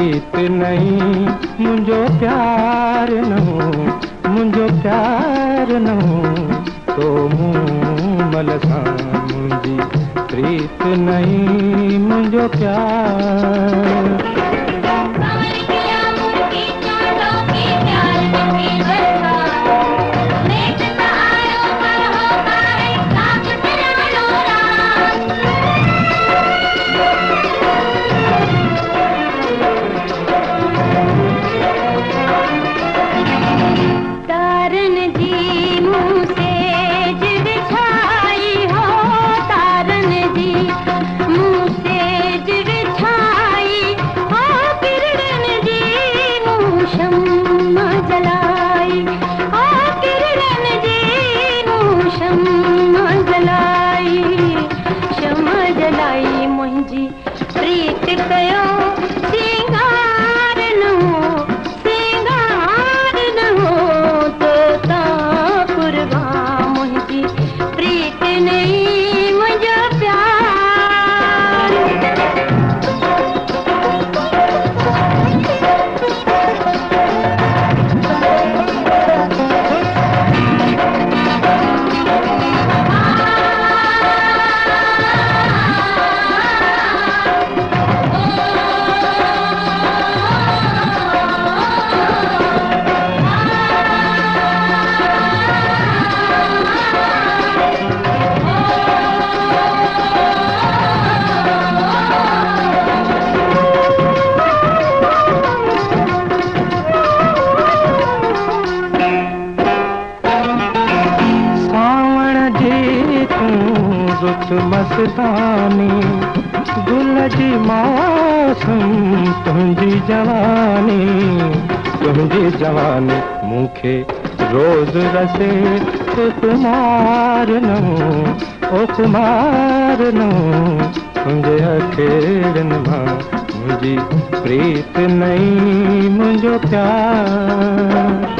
प्रीत नहीं मुंहिंजो प्यार न हो मुंहिंजो प्यार न हो तो मूं मल सां मुंहिंजी प्रीत नहीं मुंहिंजो प्यार प्रीत कयो सिंगार न हो तो ता कुर्बान मुंहिंजी प्रीत नहीं मुंहिंजो रुत मस्तानी गुल जी मौसम तुंहिंजी जवानी मूंखे रोज़ रसे तो कुमार न ओ कुमार न तुंहिंजे अखेड़नि मां मुंहिंजी प्रीत नहीं मुंहिंजो प्यार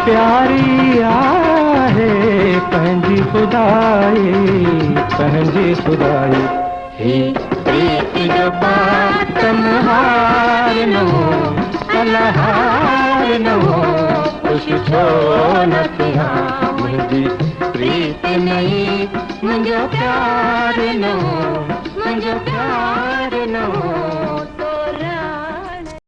प्यारी आहे पंहिंजी खुदाई ही प्रीत जो पातम हार न हो पलहार न हो खुश छो न थिया मुंहिंजी प्रीत नहीं मुंहिंजो प्यार न हो मुंहिंजो प्यार न हो